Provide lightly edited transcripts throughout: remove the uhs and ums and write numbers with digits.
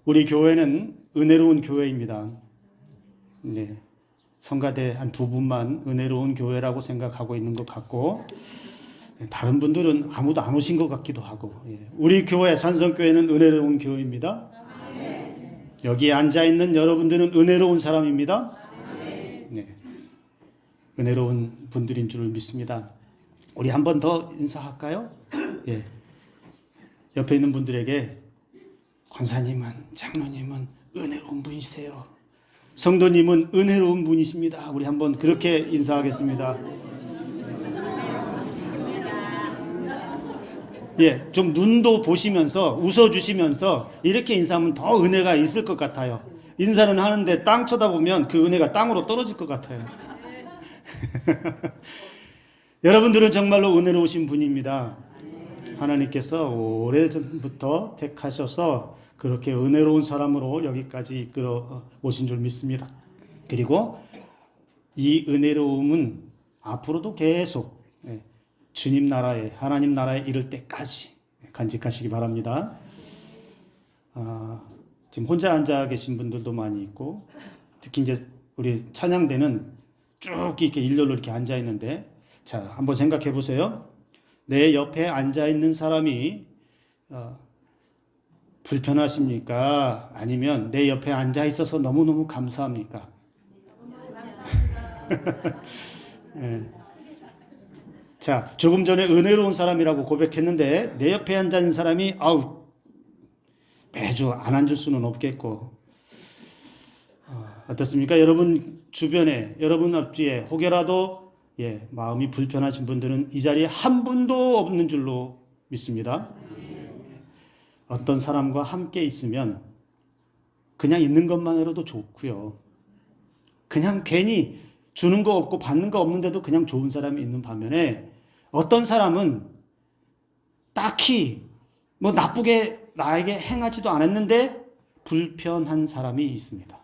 우리 교회는 은혜로운 교회입니다. 네. 성가대 한 두 분만 은혜로운 교회라고 생각하고 있는 것 같고, 다른 분들은 아무도 안 오신 것 같기도 하고, 우리 교회 산성교회는 은혜로운 교회입니다. 여기 앉아있는 여러분들은 은혜로운 사람입니다. 네. 은혜로운 분들인 줄 믿습니다. 우리 한 번 더 인사할까요? 예. 옆에 있는 분들에게 권사님은, 장로님은 은혜로운 분이세요. 성도님은 은혜로운 분이십니다. 우리 한번 그렇게 인사하겠습니다. 예, 좀 눈도 보시면서 웃어주시면서 이렇게 인사하면 더 은혜가 있을 것 같아요. 인사는 하는데 땅 쳐다보면 그 은혜가 땅으로 떨어질 것 같아요. 여러분들은 정말로 은혜로우신 분입니다. 하나님께서 오래전부터 택하셔서 그렇게 은혜로운 사람으로 여기까지 이끌어 오신 줄 믿습니다. 그리고 이 은혜로움은 앞으로도 계속 주님 나라에, 하나님 나라에 이를 때까지 간직하시기 바랍니다. 지금 혼자 앉아 계신 분들도 많이 있고, 특히 이제 우리 찬양대는 쭉 이렇게 일렬로 이렇게 앉아 있는데, 자, 한번 생각해 보세요. 내 옆에 앉아 있는 사람이 불편하십니까? 아니면 내 옆에 앉아 있어서 너무너무 감사합니까? 네. 자, 조금 전에 은혜로운 사람이라고 고백했는데 내 옆에 앉아 있는 사람이 매주 안 앉을 수는 없겠고, 어떻습니까? 여러분 주변에, 여러분 앞뒤에 혹여라도 마음이 불편하신 분들은 이 자리에 한 분도 없는 줄로 믿습니다. 어떤 사람과 함께 있으면 그냥 있는 것만으로도 좋고요. 그냥 괜히 주는 거 없고 받는 거 없는데도 그냥 좋은 사람이 있는 반면에, 어떤 사람은 딱히 뭐 나쁘게 나에게 행하지도 않았는데 불편한 사람이 있습니다.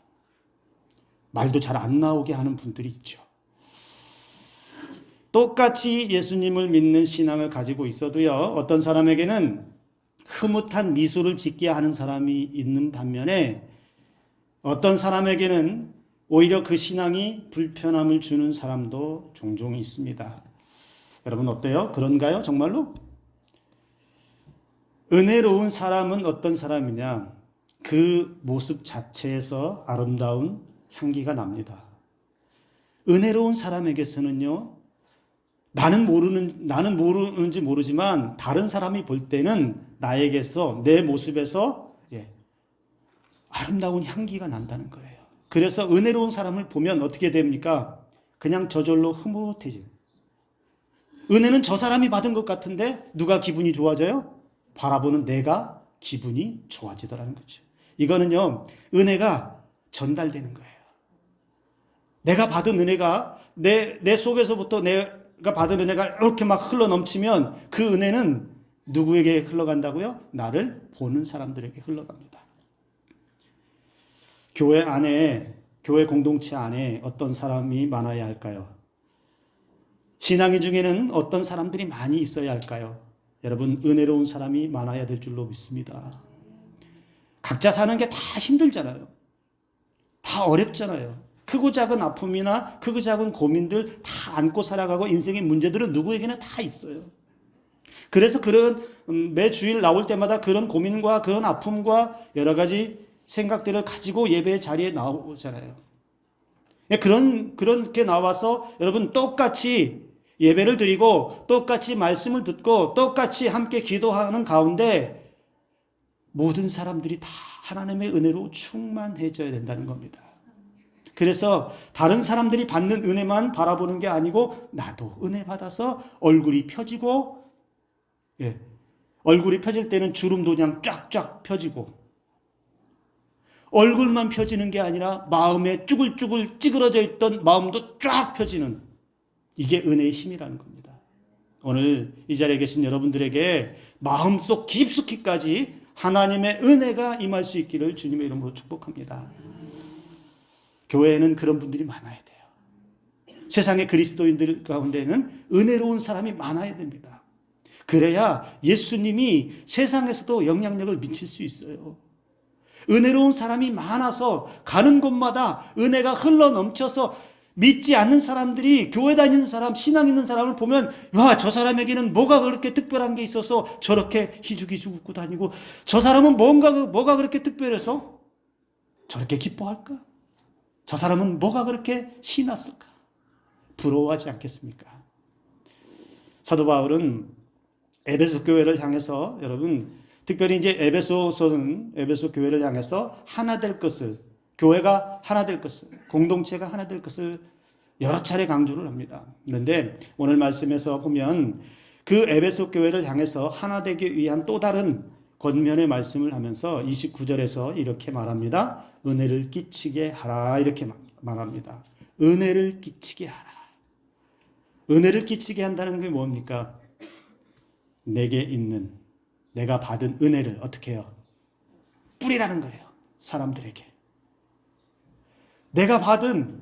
말도 잘 안 나오게 하는 분들이 있죠. 똑같이 예수님을 믿는 신앙을 가지고 있어도요, 어떤 사람에게는 흐뭇한 미소를 짓게 하는 사람이 있는 반면에, 어떤 사람에게는 오히려 그 신앙이 불편함을 주는 사람도 종종 있습니다. 여러분 어때요? 그런가요? 정말로? 은혜로운 사람은 어떤 사람이냐? 그 모습 자체에서 아름다운 향기가 납니다. 은혜로운 사람에게서는요, 나는 모르는지 모르지만 다른 사람이 볼 때는 나에게서, 내 모습에서 아름다운 향기가 난다는 거예요. 그래서 은혜로운 사람을 보면 어떻게 됩니까? 그냥 저절로 흐뭇해지는. 은혜는 저 사람이 받은 것 같은데 누가 기분이 좋아져요? 바라보는 내가 기분이 좋아지더라는 거죠. 이거는요, 은혜가 전달되는 거예요. 내가 받은 은혜가 내 속에서부터 내가 받은 은혜가 이렇게 막 흘러 넘치면 그 은혜는 누구에게 흘러간다고요? 나를 보는 사람들에게 흘러갑니다. 교회 안에, 교회 공동체 안에 어떤 사람이 많아야 할까요? 신앙인 중에는 어떤 사람들이 많이 있어야 할까요? 여러분, 은혜로운 사람이 많아야 될 줄로 믿습니다. 각자 사는 게 다 힘들잖아요. 다 어렵잖아요. 크고 작은 아픔이나 크고 작은 고민들 다 안고 살아가고, 인생의 문제들은 누구에게나 다 있어요. 그래서 그런 매 주일 나올 때마다 그런 고민과 그런 아픔과 여러 가지 생각들을 가지고 예배의 자리에 나오잖아요. 그렇게 나와서 여러분 똑같이 예배를 드리고 똑같이 말씀을 듣고 똑같이 함께 기도하는 가운데 모든 사람들이 다 하나님의 은혜로 충만해져야 된다는 겁니다. 그래서 다른 사람들이 받는 은혜만 바라보는 게 아니고, 나도 은혜 받아서 얼굴이 펴지고, 얼굴이 펴질 때는 주름도 그냥 쫙쫙 펴지고, 얼굴만 펴지는 게 아니라 마음에 쭈글쭈글 찌그러져 있던 마음도 쫙 펴지는, 이게 은혜의 힘이라는 겁니다. 오늘 이 자리에 계신 여러분들에게 마음속 깊숙이까지 하나님의 은혜가 임할 수 있기를 주님의 이름으로 축복합니다. 교회에는 그런 분들이 많아야 돼요. 세상의 그리스도인들 가운데는 은혜로운 사람이 많아야 됩니다. 그래야 예수님이 세상에서도 영향력을 미칠 수 있어요. 은혜로운 사람이 많아서 가는 곳마다 은혜가 흘러 넘쳐서 믿지 않는 사람들이 교회 다니는 사람, 신앙 있는 사람을 보면 와, 저 사람에게는 뭐가 그렇게 특별한 게 있어서 저렇게 희죽희죽 웃고 다니고 저 사람은 뭐가 그렇게 특별해서 저렇게 기뻐할까? 저 사람은 뭐가 그렇게 신났을까? 부러워하지 않겠습니까? 사도 바울은 에베소 교회를 향해서 여러분 특별히 이제 에베소서는 에베소 교회를 향해서 하나 될 것을 교회가 하나 될 것을 공동체가 하나 될 것을 여러 차례 강조를 합니다. 그런데 오늘 말씀에서 보면 그 에베소 교회를 향해서 하나 되기 위한 또 다른 권면의 말씀을 하면서 29절에서 이렇게 말합니다. 은혜를 끼치게 하라 이렇게 말합니다. 은혜를 끼치게 하라. 은혜를 끼치게 한다는 게 뭡니까? 내게 있는 내가 받은 은혜를 어떻게 해요? 뿌리라는 거예요. 사람들에게. 내가 받은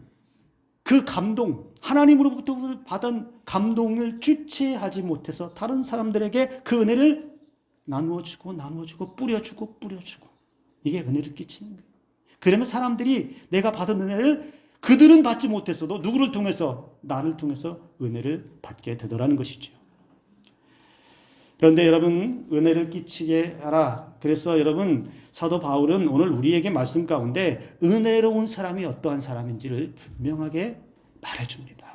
그 감동, 하나님으로부터 받은 감동을 주체하지 못해서 다른 사람들에게 그 은혜를 나누어주고 뿌려주고 이게 은혜를 끼치는 거예요. 그러면 사람들이 내가 받은 은혜를 그들은 받지 못했어도 누구를 통해서? 나를 통해서 은혜를 받게 되더라는 것이죠. 그런데 여러분 은혜를 끼치게 하라. 그래서 여러분 사도 바울은 오늘 우리에게 말씀 가운데 은혜로운 사람이 어떠한 사람인지를 분명하게 말해줍니다.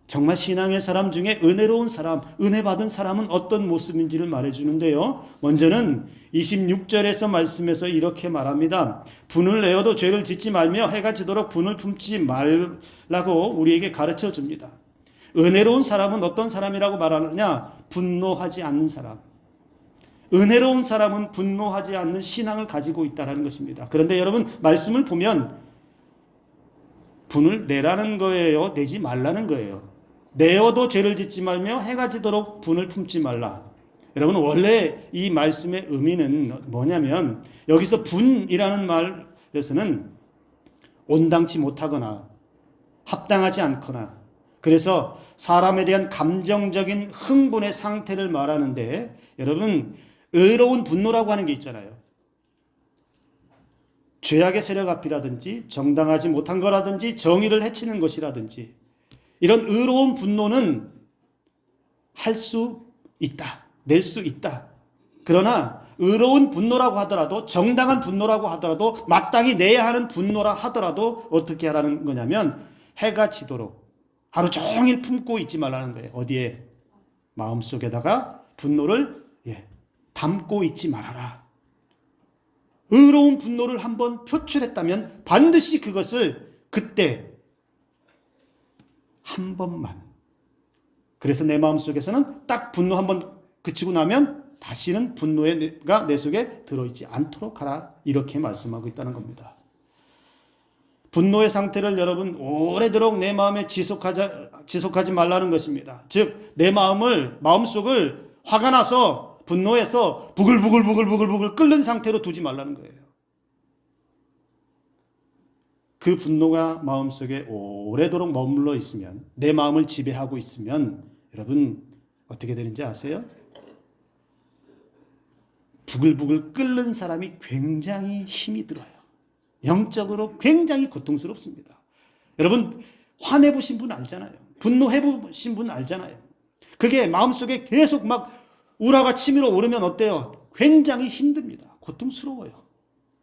정말 신앙의 사람 중에 은혜로운 사람, 은혜 받은 사람은 어떤 모습인지를 말해주는데요. 먼저는 26절에서 말씀에서 이렇게 말합니다. 분을 내어도 죄를 짓지 말며 해가 지도록 분을 품지 말라고 우리에게 가르쳐 줍니다. 은혜로운 사람은 어떤 사람이라고 말하느냐? 분노하지 않는 사람. 은혜로운 사람은 분노하지 않는 신앙을 가지고 있다는 것입니다. 그런데 여러분 말씀을 보면 분을 내라는 거예요? 내지 말라는 거예요? 내어도 죄를 짓지 말며 해가 지도록 분을 품지 말라. 여러분 원래 이 말씀의 의미는 뭐냐면 여기서 분이라는 말에서는 온당치 못하거나 합당하지 않거나 그래서 사람에 대한 감정적인 흥분의 상태를 말하는데 여러분 의로운 분노라고 하는 게 있잖아요. 죄악의 세력 앞이라든지 정당하지 못한 거라든지 정의를 해치는 것이라든지 이런 의로운 분노는 할 수 있다. 낼 수 있다. 그러나 의로운 분노라고 하더라도 정당한 분노라고 하더라도 마땅히 내야 하는 분노라 하더라도 어떻게 하라는 거냐면 해가 지도록 하루 종일 품고 있지 말라는 거예요. 어디에? 마음속에다가 분노를 담고 있지 말아라. 의로운 분노를 한번 표출했다면 반드시 그것을 그때 한 번만. 그래서 내 마음속에서는 딱 분노 한번 그치고 나면 다시는 분노가 내 속에 들어있지 않도록 하라. 이렇게 말씀하고 있다는 겁니다. 분노의 상태를 여러분 오래도록 내 마음에 지속하지 말라는 것입니다. 즉 내 마음속을 화가 나서 분노해서 부글부글 끓는 상태로 두지 말라는 거예요. 그 분노가 마음속에 오래도록 머물러 있으면 내 마음을 지배하고 있으면 여러분 어떻게 되는지 아세요? 부글부글 끓는 사람이 굉장히 힘이 들어요. 영적으로 굉장히 고통스럽습니다. 여러분 화내보신 분 알잖아요. 분노해보신 분 알잖아요. 그게 마음속에 계속 막 우라가 치밀어 오르면 어때요? 굉장히 힘듭니다. 고통스러워요.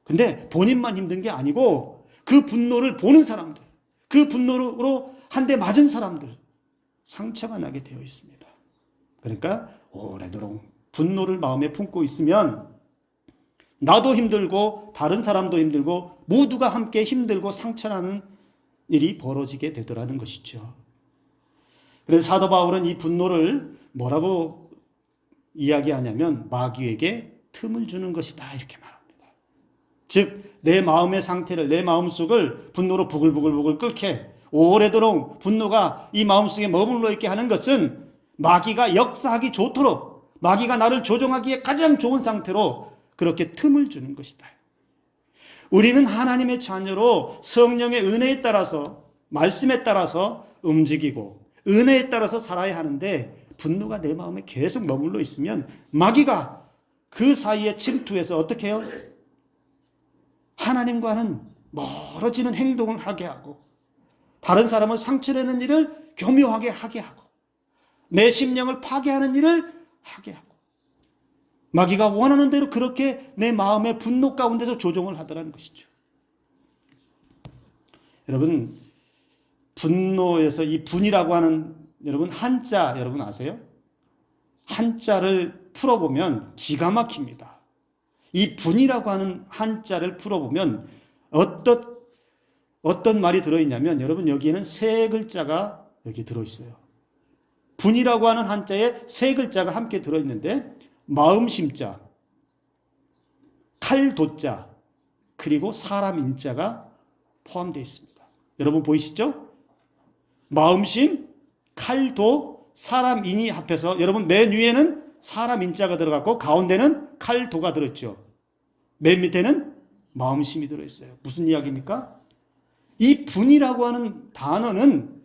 근데 본인만 힘든 게 아니고 그 분노를 보는 사람들, 그 분노로 한 대 맞은 사람들 상처가 나게 되어 있습니다. 그러니까 오래도록 분노를 마음에 품고 있으면 나도 힘들고 다른 사람도 힘들고 모두가 함께 힘들고 상처나는 일이 벌어지게 되더라는 것이죠. 그래서 사도 바울은 이 분노를 뭐라고 이야기하냐면 마귀에게 틈을 주는 것이다 이렇게 말합니다. 즉 내 마음의 상태를 내 마음속을 분노로 부글부글 끓게 오래도록 분노가 이 마음속에 머물러 있게 하는 것은 마귀가 역사하기 좋도록 마귀가 나를 조종하기에 가장 좋은 상태로 그렇게 틈을 주는 것이다. 우리는 하나님의 자녀로 성령의 은혜에 따라서 말씀에 따라서 움직이고 은혜에 따라서 살아야 하는데 분노가 내 마음에 계속 머물러 있으면 마귀가 그 사이에 침투해서 어떻게 해요? 하나님과는 멀어지는 행동을 하게 하고 다른 사람을 상처내는 일을 교묘하게 하게 하고 내 심령을 파괴하는 일을 하게 하고 마귀가 원하는 대로 그렇게 내 마음의 분노 가운데서 조종을 하더라는 것이죠. 여러분, 분노에서 이 분이라고 하는 여러분 한자 여러분 아세요? 한자를 풀어보면 기가 막힙니다. 이 분이라고 하는 한자를 풀어보면 어떤 말이 들어있냐면 여러분 여기에는 세 글자가 여기 들어있어요. 분이라고 하는 한자에 세 글자가 함께 들어있는데 마음심자, 칼도자, 그리고 사람 인자가 포함되어 있습니다. 여러분 보이시죠? 마음심, 칼도, 사람 인이 합해서 여러분 맨 위에는 사람 인자가 들어갔고 가운데는 칼도가 들어있죠. 맨 밑에는 마음심이 들어있어요. 무슨 이야기입니까? 이 분이라고 하는 단어는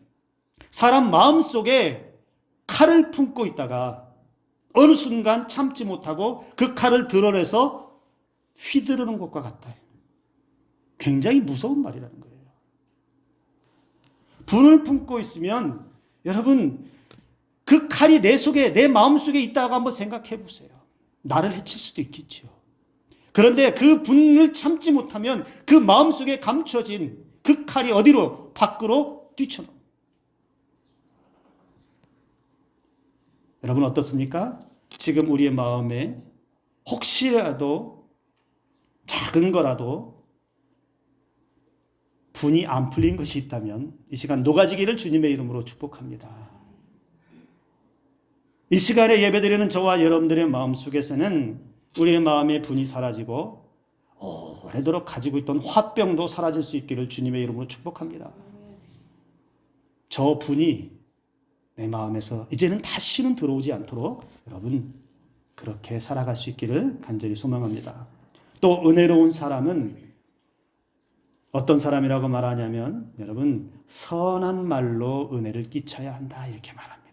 사람 마음속에 칼을 품고 있다가 어느 순간 참지 못하고 그 칼을 드러내서 휘두르는 것과 같아요. 굉장히 무서운 말이라는 거예요. 분을 품고 있으면 여러분 그 칼이 내 속에 내 마음속에 있다고 한번 생각해 보세요. 나를 해칠 수도 있겠죠. 그런데 그 분을 참지 못하면 그 마음속에 감춰진 그 칼이 어디로? 밖으로 뛰쳐나옵니다. 여러분 어떻습니까? 지금 우리의 마음에 혹시라도 작은 거라도 분이 안 풀린 것이 있다면 이 시간 녹아지기를 주님의 이름으로 축복합니다. 이 시간에 예배드리는 저와 여러분들의 마음속에서는 우리의 마음의 분이 사라지고 오래도록 가지고 있던 화병도 사라질 수 있기를 주님의 이름으로 축복합니다. 저 분이 내 마음에서 이제는 다시는 들어오지 않도록 여러분 그렇게 살아갈 수 있기를 간절히 소망합니다. 또 은혜로운 사람은 어떤 사람이라고 말하냐면 여러분 선한 말로 은혜를 끼쳐야 한다 이렇게 말합니다.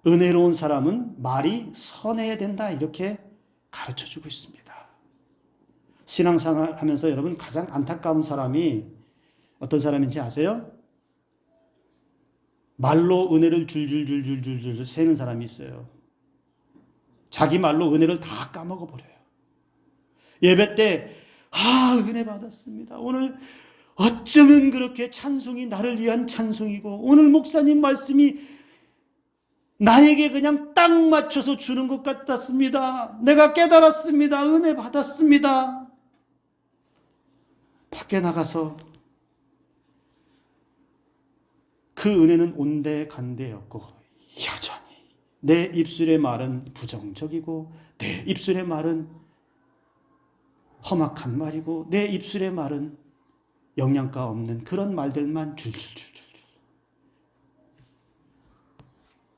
은혜로운 사람은 말이 선해야 된다 이렇게 가르쳐주고 있습니다. 신앙생활 하면서 여러분 가장 안타까운 사람이 어떤 사람인지 아세요? 말로 은혜를 줄줄줄줄줄줄 세는 사람이 있어요. 자기 말로 은혜를 다 까먹어 버려요. 예배 때 은혜 받았습니다. 오늘 어쩌면 그렇게 찬송이 나를 위한 찬송이고 오늘 목사님 말씀이 나에게 그냥 딱 맞춰서 주는 것 같았습니다. 내가 깨달았습니다. 은혜 받았습니다. 밖에 나가서 그 은혜는 온데간데였고 여전히 내 입술의 말은 부정적이고 내 입술의 말은 험악한 말이고 내 입술의 말은 영양가 없는 그런 말들만 줄줄줄줄.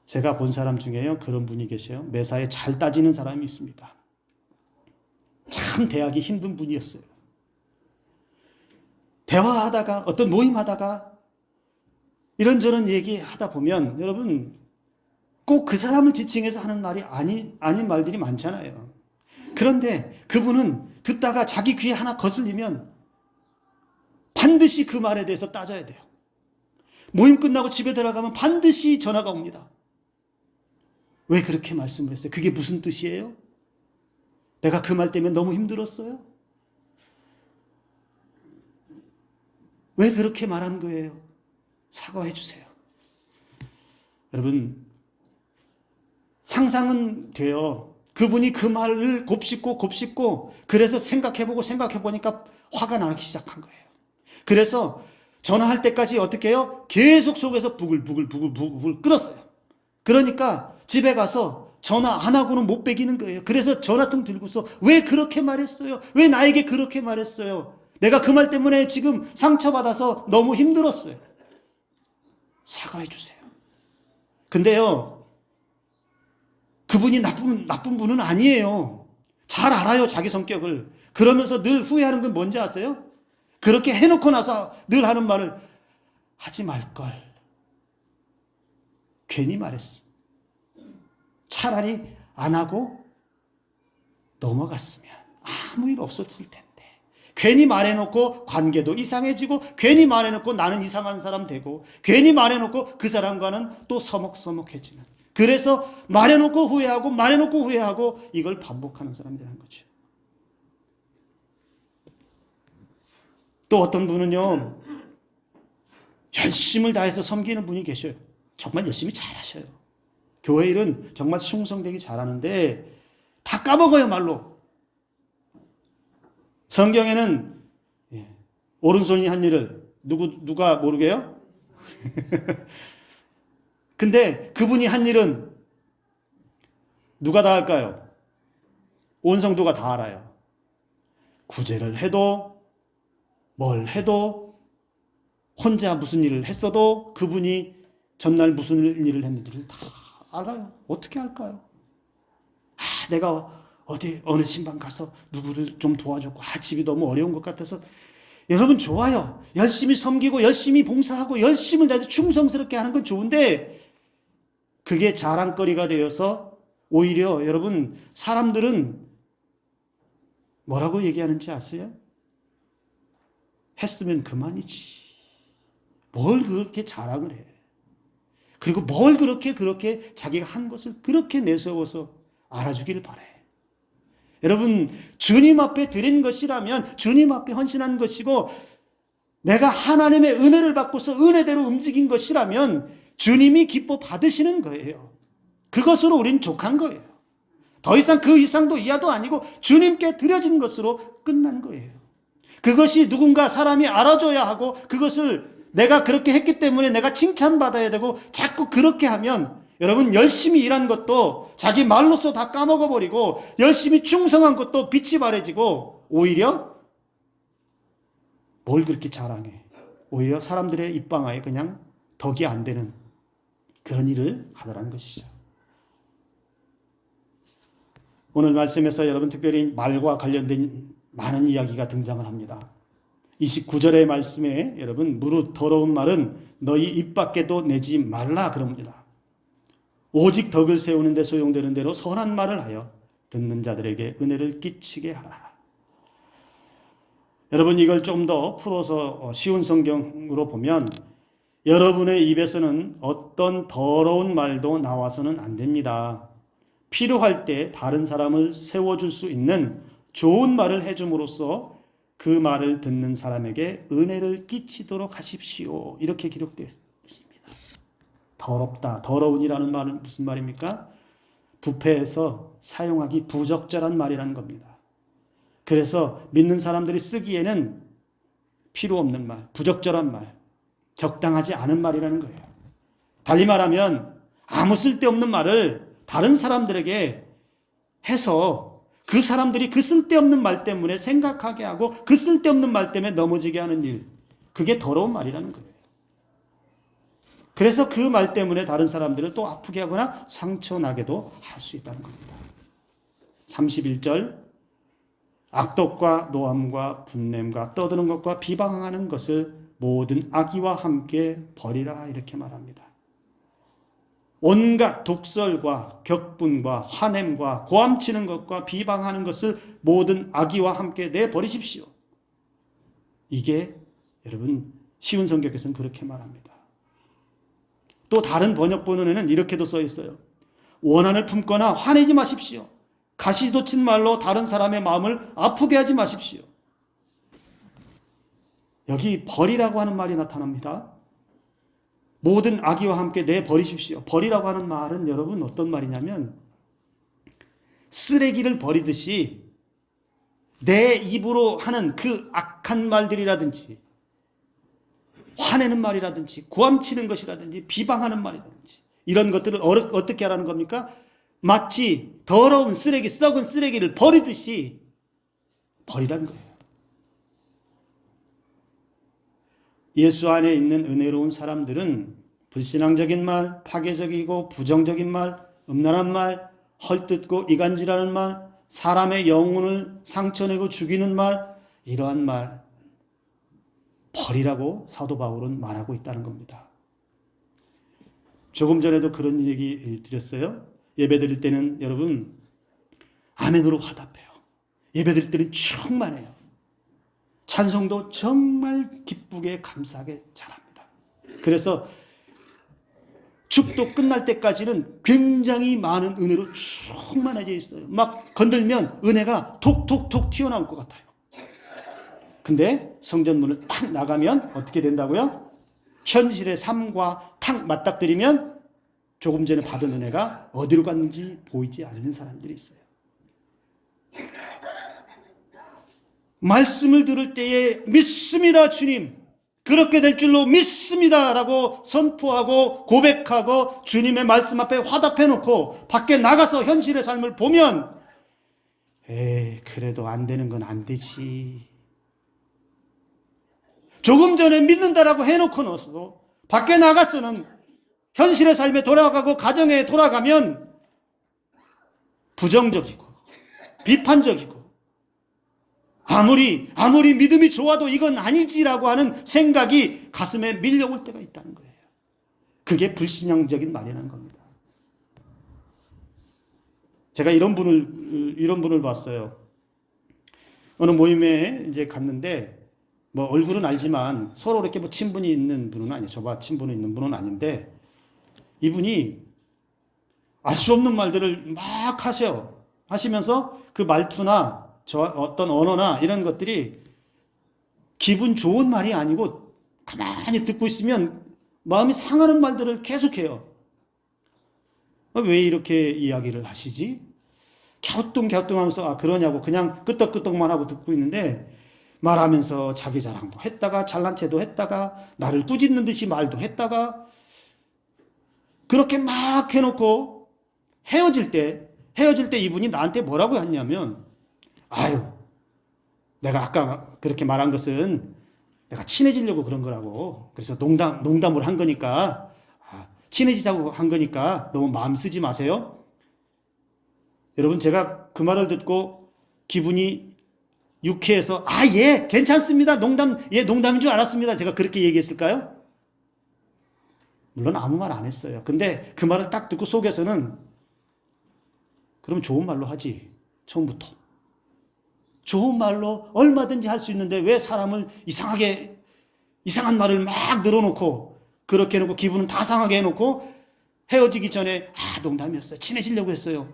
제가 본 사람 중에요 그런 분이 계세요. 매사에 잘 따지는 사람이 있습니다. 참 대하기 힘든 분이었어요. 대화하다가 어떤 모임하다가 이런저런 얘기하다 보면 여러분 꼭 그 사람을 지칭해서 하는 말이 아닌 말들이 많잖아요. 그런데 그분은 듣다가 자기 귀에 하나 거슬리면 반드시 그 말에 대해서 따져야 돼요. 모임 끝나고 집에 들어가면 반드시 전화가 옵니다. 왜 그렇게 말씀을 했어요? 그게 무슨 뜻이에요? 내가 그 말 때문에 너무 힘들었어요? 왜 그렇게 말한 거예요? 사과해 주세요. 여러분 상상은 돼요. 그분이 그 말을 곱씹고 그래서 생각해보니까 화가 나기 시작한 거예요. 그래서 전화할 때까지 어떻게 해요? 계속 속에서 부글부글 끓었어요. 그러니까 집에 가서 전화 안 하고는 못 베기는 거예요. 그래서 전화통 들고서 왜 그렇게 말했어요? 왜 나에게 그렇게 말했어요? 내가 그 말 때문에 지금 상처받아서 너무 힘들었어요. 사과해 주세요. 근데요 그분이 나쁜 분은 아니에요. 잘 알아요 자기 성격을. 그러면서 늘 후회하는 건 뭔지 아세요? 그렇게 해놓고 나서 늘 하는 말을 하지 말걸. 괜히 말했어. 차라리 안 하고 넘어갔으면. 아무 일 없었을 텐데. 괜히 말해놓고 관계도 이상해지고, 괜히 말해놓고 나는 이상한 사람 되고, 괜히 말해놓고 그 사람과는 또 서먹서먹해지는. 그래서 말해놓고 후회하고 말해놓고 후회하고 이걸 반복하는 사람이 되는 거죠. 또 어떤 분은요, 열심을 다해서 섬기는 분이 계셔요. 정말 열심히 잘하셔요. 교회 일은 정말 충성되게 잘하는데 다 까먹어요, 말로. 성경에는 오른손이 한 일을 누가 모르게 해요? 근데 그분이 한 일은 누가 다 할까요? 온 성도가 다 알아요. 구제를 해도 뭘 해도 혼자 무슨 일을 했어도 그분이 전날 무슨 일을 했는지를 다 알아요. 어떻게 할까요? 내가 어느 신방 가서 누구를 좀 도와줬고 집이 너무 어려운 것 같아서. 여러분, 좋아요. 열심히 섬기고 열심히 봉사하고 열심히 충성스럽게 하는 건 좋은데 그게 자랑거리가 되어서 오히려 여러분, 사람들은 뭐라고 얘기하는지 아세요? 했으면 그만이지. 뭘 그렇게 자랑을 해. 그리고 뭘 그렇게 자기가 한 것을 그렇게 내세워서 알아주길 바래. 여러분, 주님 앞에 드린 것이라면 주님 앞에 헌신한 것이고 내가 하나님의 은혜를 받고서 은혜대로 움직인 것이라면 주님이 기뻐 받으시는 거예요. 그것으로 우린 족한 거예요. 더 이상 그 이상도 이하도 아니고 주님께 드려진 것으로 끝난 거예요. 그것이 누군가 사람이 알아줘야 하고 그것을 내가 그렇게 했기 때문에 내가 칭찬받아야 되고 자꾸 그렇게 하면 여러분, 열심히 일한 것도 자기 말로써 다 까먹어버리고 열심히 충성한 것도 빛이 바래지고 오히려 뭘 그렇게 자랑해. 오히려 사람들의 입방아에 그냥 덕이 안 되는 그런 일을 하더라는 것이죠. 오늘 말씀에서 여러분 특별히 말과 관련된 많은 이야기가 등장을 합니다. 29절의 말씀에 여러분, 무릇 더러운 말은 너희 입 밖에도 내지 말라 그럽니다. 오직 덕을 세우는 데 소용되는 대로 선한 말을 하여 듣는 자들에게 은혜를 끼치게 하라. 여러분, 이걸 좀 더 풀어서 쉬운 성경으로 보면 여러분의 입에서는 어떤 더러운 말도 나와서는 안 됩니다. 필요할 때 다른 사람을 세워줄 수 있는 좋은 말을 해줌으로써 그 말을 듣는 사람에게 은혜를 끼치도록 하십시오. 이렇게 기록되어 있습니다. 더럽다, 더러운이라는 말은 무슨 말입니까? 부패해서 사용하기 부적절한 말이라는 겁니다. 그래서 믿는 사람들이 쓰기에는 필요 없는 말, 부적절한 말, 적당하지 않은 말이라는 거예요. 달리 말하면 아무 쓸데없는 말을 다른 사람들에게 해서 그 사람들이 그 쓸데없는 말 때문에 생각하게 하고 그 쓸데없는 말 때문에 넘어지게 하는 일, 그게 더러운 말이라는 거예요. 그래서 그 말 때문에 다른 사람들을 또 아프게 하거나 상처나게도 할 수 있다는 겁니다. 31절, 악독과 노함과 분냄과 떠드는 것과 비방하는 것을 모든 악의와 함께 버리라 이렇게 말합니다. 온갖 독설과 격분과 화냄과 고함치는 것과 비방하는 것을 모든 악의와 함께 내버리십시오. 이게 여러분 쉬운 성경에서는 그렇게 말합니다. 또 다른 번역본에는 이렇게도 써 있어요. 원한을 품거나 화내지 마십시오. 가시돋친 말로 다른 사람의 마음을 아프게 하지 마십시오. 여기 버리라고 하는 말이 나타납니다. 모든 악의와 함께 내버리십시오. 버리라고 하는 말은 여러분 어떤 말이냐면 쓰레기를 버리듯이 내 입으로 하는 그 악한 말들이라든지 화내는 말이라든지 고함치는 것이라든지 비방하는 말이라든지 이런 것들을 어떻게 하라는 겁니까? 마치 더러운 쓰레기, 썩은 쓰레기를 버리듯이 버리라는 거예요. 예수 안에 있는 은혜로운 사람들은 불신앙적인 말, 파괴적이고 부정적인 말, 음란한 말, 헐뜯고 이간질하는 말, 사람의 영혼을 상처내고 죽이는 말, 이러한 말 버리라고 사도 바울은 말하고 있다는 겁니다. 조금 전에도 그런 얘기 드렸어요. 예배 드릴 때는 여러분 아멘으로 화답해요. 예배드릴 때는 충만해요. 찬송도 정말 기쁘게 감사하게 잘합니다. 그래서 축도 끝날 때까지는 굉장히 많은 은혜로 충만해져 있어요. 막 건들면 은혜가 톡톡톡 튀어나올 것 같아요. 근데 성전문을 탁 나가면 어떻게 된다고요? 현실의 삶과 탁 맞닥뜨리면 조금 전에 받은 은혜가 어디로 갔는지 보이지 않는 사람들이 있어요. 말씀을 들을 때에 믿습니다, 주님. 그렇게 될 줄로 믿습니다 라고 선포하고 고백하고 주님의 말씀 앞에 화답해 놓고 밖에 나가서 현실의 삶을 보면 그래도 안 되는 건 안 되지. 조금 전에 믿는다라고 해놓고 나서도 밖에 나가서는 현실의 삶에 돌아가고 가정에 돌아가면 부정적이고 비판적이고 아무리 믿음이 좋아도 이건 아니지라고 하는 생각이 가슴에 밀려올 때가 있다는 거예요. 그게 불신앙적인 말이라는 겁니다. 제가 이런 분을 봤어요. 어느 모임에 이제 갔는데 뭐 얼굴은 알지만 서로 이렇게 뭐 친분이 있는 분은 아니에요. 저와 친분이 있는 분은 아닌데 이분이 알 수 없는 말들을 막 하시면서 그 말투나 저 어떤 언어나 이런 것들이 기분 좋은 말이 아니고 가만히 듣고 있으면 마음이 상하는 말들을 계속해요. 왜 이렇게 이야기를 하시지? 갸우뚱갸우뚱하면서 그러냐고 그냥 끄떡끄떡만 하고 듣고 있는데 말하면서 자기 자랑도 했다가 잘난 체도 했다가 나를 꾸짖는 듯이 말도 했다가 그렇게 막 해놓고 헤어질 때 이분이 나한테 뭐라고 했냐면 내가 아까 그렇게 말한 것은 내가 친해지려고 그런 거라고. 그래서 농담을 한 거니까, 친해지자고 한 거니까 너무 마음 쓰지 마세요. 여러분, 제가 그 말을 듣고 기분이 유쾌해서, 예, 괜찮습니다. 농담인 줄 알았습니다. 제가 그렇게 얘기했을까요? 물론 아무 말 안 했어요. 근데 그 말을 딱 듣고 속에서는, 그럼 좋은 말로 하지. 처음부터. 좋은 말로 얼마든지 할 수 있는데 왜 사람을 이상한 말을 막 늘어놓고 그렇게 해놓고 기분은 다 상하게 해놓고 헤어지기 전에 농담이었어요. 친해지려고 했어요.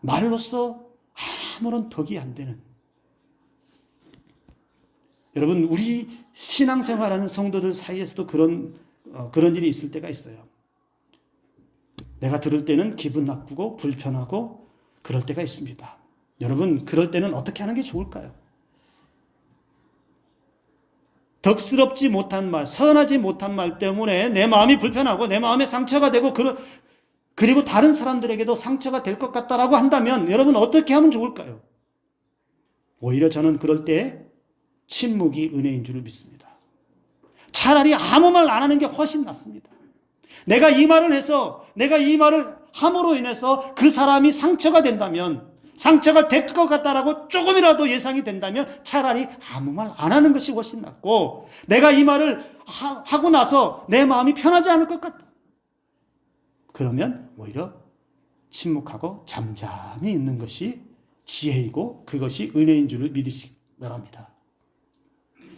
말로써 아무런 덕이 안 되는. 여러분, 우리 신앙생활하는 성도들 사이에서도 그런 일이 있을 때가 있어요. 내가 들을 때는 기분 나쁘고 불편하고 그럴 때가 있습니다. 여러분, 그럴 때는 어떻게 하는 게 좋을까요? 덕스럽지 못한 말, 선하지 못한 말 때문에 내 마음이 불편하고 내 마음에 상처가 되고 그리고 다른 사람들에게도 상처가 될 것 같다라고 한다면 여러분 어떻게 하면 좋을까요? 오히려 저는 그럴 때 침묵이 은혜인 줄을 믿습니다. 차라리 아무 말 안 하는 게 훨씬 낫습니다. 내가 이 말을 함으로 인해서 그 사람이 상처가 된다면 상처가 될 것 같다라고 조금이라도 예상이 된다면 차라리 아무 말 안 하는 것이 훨씬 낫고 내가 이 말을 하고 나서 내 마음이 편하지 않을 것 같다. 그러면 오히려 침묵하고 잠잠히 있는 것이 지혜이고 그것이 은혜인 줄을 믿으시기 바랍니다.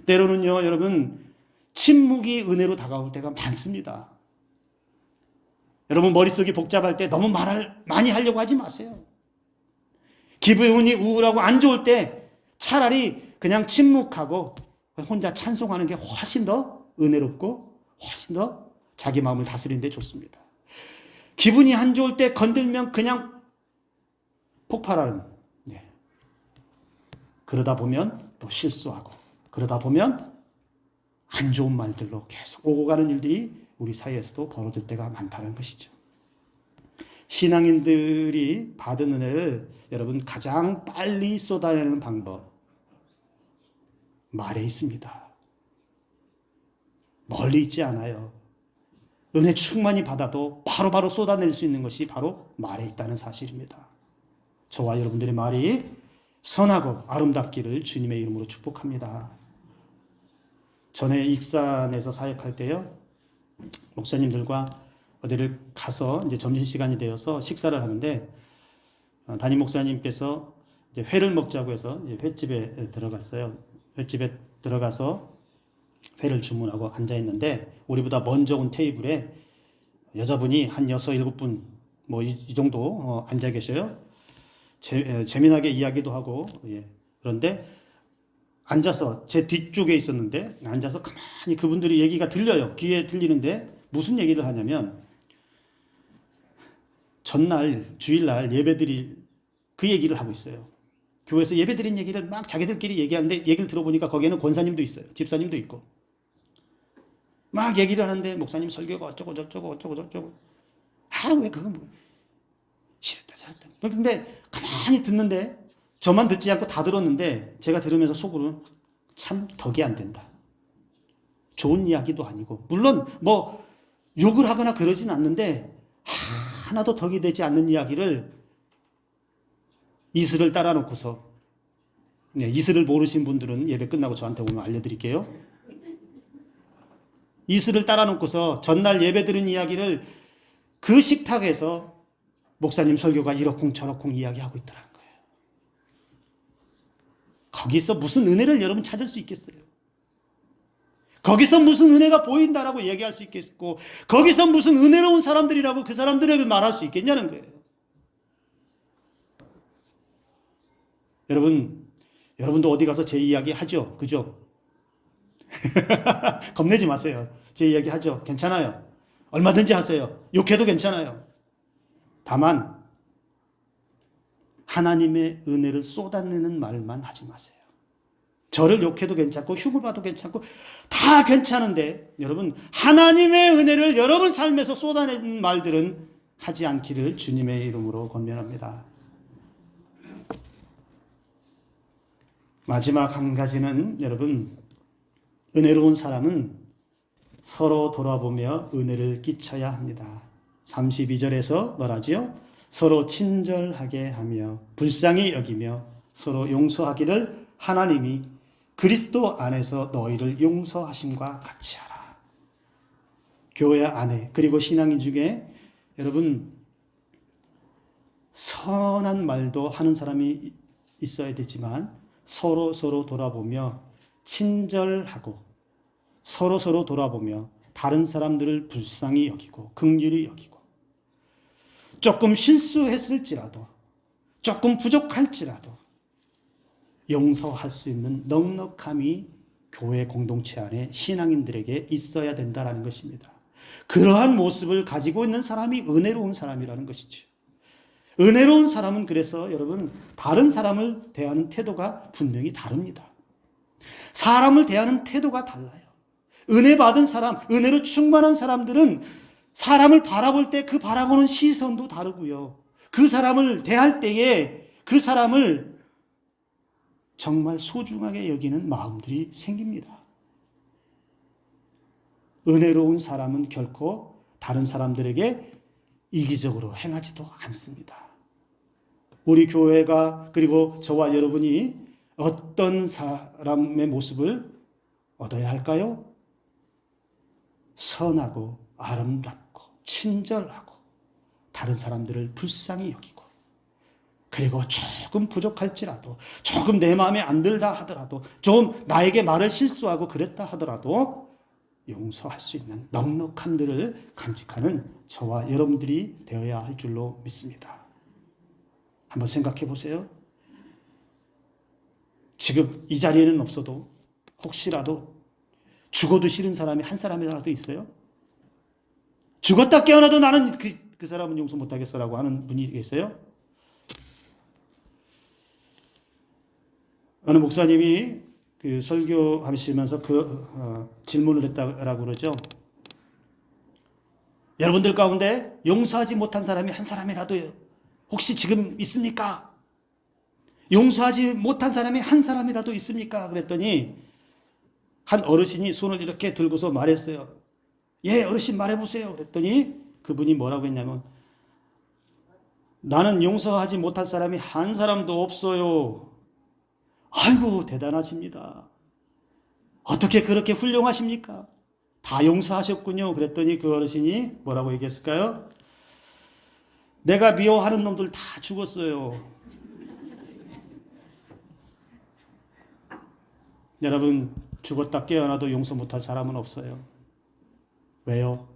때로는요, 여러분, 침묵이 은혜로 다가올 때가 많습니다. 여러분, 머릿속이 복잡할 때 너무 말을 많이 하려고 하지 마세요. 기분이 우울하고 안 좋을 때 차라리 그냥 침묵하고 혼자 찬송하는 게 훨씬 더 은혜롭고 훨씬 더 자기 마음을 다스리는 데 좋습니다. 기분이 안 좋을 때 건들면 그냥 폭발하는. 그러다 보면 또 실수하고 그러다 보면 안 좋은 말들로 계속 오고 가는 일들이 우리 사이에서도 벌어질 때가 많다는 것이죠. 신앙인들이 받은 은혜를 여러분 가장 빨리 쏟아내는 방법 말에 있습니다. 멀리 있지 않아요. 은혜 충만히 받아도 바로바로 쏟아낼 수 있는 것이 바로 말에 있다는 사실입니다. 저와 여러분들의 말이 선하고 아름답기를 주님의 이름으로 축복합니다. 전에 익산에서 사역할 때요, 목사님들과 어디를 가서 이제 점심시간이 되어서 식사를 하는데 담임 목사님께서 이제 회를 먹자고 해서 이제 횟집에 들어갔어요. 횟집에 들어가서 회를 주문하고 앉아 있는데 우리보다 먼저 온 테이블에 여자분이 한 6, 7분 뭐 이 정도 앉아 계셔요. 재미나게 이야기도 하고, 예. 그런데 앉아서 제 뒤쪽에 있었는데 앉아서 가만히 그분들이 얘기가 들려요. 귀에 들리는데 무슨 얘기를 하냐면 전날 주일날 예배드릴 그 얘기를 하고 있어요. 교회에서 예배드린 얘기를 막 자기들끼리 얘기하는데 얘기를 들어보니까 거기에는 권사님도 있어요. 집사님도 있고. 막 얘기를 하는데 목사님 설교가 어쩌고 저쩌고 어쩌고 저쩌고. 왜 그건 뭐 싫다 싫다. 그런데 가만히 듣는데 저만 듣지 않고 다 들었는데 제가 들으면서 속으로 참 덕이 안 된다. 좋은 이야기도 아니고 물론 뭐 욕을 하거나 그러진 않는데 하나도 덕이 되지 않는 이야기를 이슬을 따라 놓고서, 이슬을 모르신 분들은 예배 끝나고 저한테 오면 알려드릴게요. 이슬을 따라 놓고서 전날 예배 들은 이야기를 그 식탁에서 목사님 설교가 이러쿵 저러쿵 이야기하고 있더라는 거예요. 거기서 무슨 은혜를 여러분 찾을 수 있겠어요? 거기서 무슨 은혜가 보인다라고 얘기할 수 있겠고, 거기서 무슨 은혜로운 사람들이라고 그 사람들에게 말할 수 있겠냐는 거예요. 여러분도 어디 가서 제 이야기 하죠? 그죠? 겁내지 마세요. 제 이야기 하죠? 괜찮아요. 얼마든지 하세요. 욕해도 괜찮아요. 다만 하나님의 은혜를 쏟아내는 말만 하지 마세요. 저를 욕해도 괜찮고 흉을 봐도 괜찮고 다 괜찮은데 여러분 하나님의 은혜를 여러분 삶에서 쏟아내는 말들은 하지 않기를 주님의 이름으로 권면합니다. 마지막 한 가지는 여러분, 은혜로운 사람은 서로 돌아보며 은혜를 끼쳐야 합니다. 32절에서 뭐라지요? 서로 친절하게 하며 불쌍히 여기며 서로 용서하기를 하나님이 그리스도 안에서 너희를 용서하심과 같이 하라. 교회 안에 그리고 신앙인 중에 여러분 선한 말도 하는 사람이 있어야 되지만 서로 돌아보며 친절하고 서로 돌아보며 다른 사람들을 불쌍히 여기고 긍휼히 여기고 조금 실수했을지라도 조금 부족할지라도 용서할 수 있는 넉넉함이 교회 공동체 안에 신앙인들에게 있어야 된다는 것입니다. 그러한 모습을 가지고 있는 사람이 은혜로운 사람이라는 것이죠. 은혜로운 사람은 그래서 여러분 다른 사람을 대하는 태도가 분명히 다릅니다. 사람을 대하는 태도가 달라요. 은혜 받은 사람, 은혜로 충만한 사람들은 사람을 바라볼 때 그 바라보는 시선도 다르고요. 그 사람을 대할 때에 그 사람을 정말 소중하게 여기는 마음들이 생깁니다. 은혜로운 사람은 결코 다른 사람들에게 이기적으로 행하지도 않습니다. 우리 교회가 그리고 저와 여러분이 어떤 사람의 모습을 얻어야 할까요? 선하고 아름답고 친절하고 다른 사람들을 불쌍히 여기고 그리고 조금 부족할지라도 조금 내 마음에 안 들다 하더라도 좀 나에게 말을 실수하고 그랬다 하더라도 용서할 수 있는 넉넉함들을 간직하는 저와 여러분들이 되어야 할 줄로 믿습니다. 한번 생각해 보세요. 지금 이 자리에는 없어도 혹시라도 죽어도 싫은 사람이 한 사람이라도 있어요? 죽었다 깨어나도 나는 그 사람은 용서 못하겠어라고 하는 분이 계세요? 어느 목사님이 그 설교하시면서 질문을 했다라고 그러죠. 여러분들 가운데 용서하지 못한 사람이 한 사람이라도 혹시 지금 있습니까? 용서하지 못한 사람이 한 사람이라도 있습니까? 그랬더니 한 어르신이 손을 이렇게 들고서 말했어요. 예, 어르신 말해보세요. 그랬더니 그분이 뭐라고 했냐면 나는 용서하지 못한 사람이 한 사람도 없어요. 아이고 대단하십니다. 어떻게 그렇게 훌륭하십니까? 다 용서하셨군요. 그랬더니 그 어르신이 뭐라고 얘기했을까요? 내가 미워하는 놈들 다 죽었어요. 여러분, 죽었다 깨어나도 용서 못할 사람은 없어요. 왜요?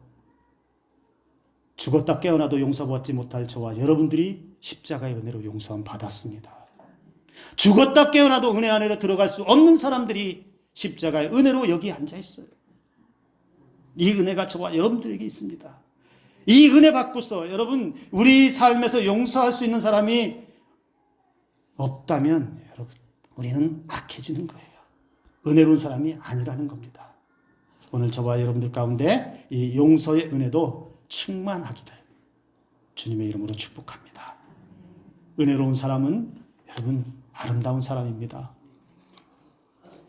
죽었다 깨어나도 용서받지 못할 저와 여러분들이 십자가의 은혜로 용서함 받았습니다. 죽었다 깨어나도 은혜 안으로 들어갈 수 없는 사람들이 십자가의 은혜로 여기 앉아 있어요. 이 은혜가 저와 여러분들에게 있습니다. 이 은혜 받고서 여러분, 우리 삶에서 용서할 수 있는 사람이 없다면 여러분, 우리는 악해지는 거예요. 은혜로운 사람이 아니라는 겁니다. 오늘 저와 여러분들 가운데 이 용서의 은혜도 충만하기를 주님의 이름으로 축복합니다. 은혜로운 사람은 여러분 아름다운 사람입니다.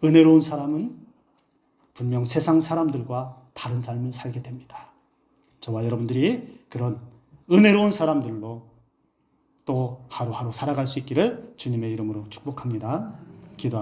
은혜로운 사람은 분명 세상 사람들과 다른 삶을 살게 됩니다. 저와 여러분들이 그런 은혜로운 사람들로 또 하루하루 살아갈 수 있기를 주님의 이름으로 축복합니다. 기도합니다.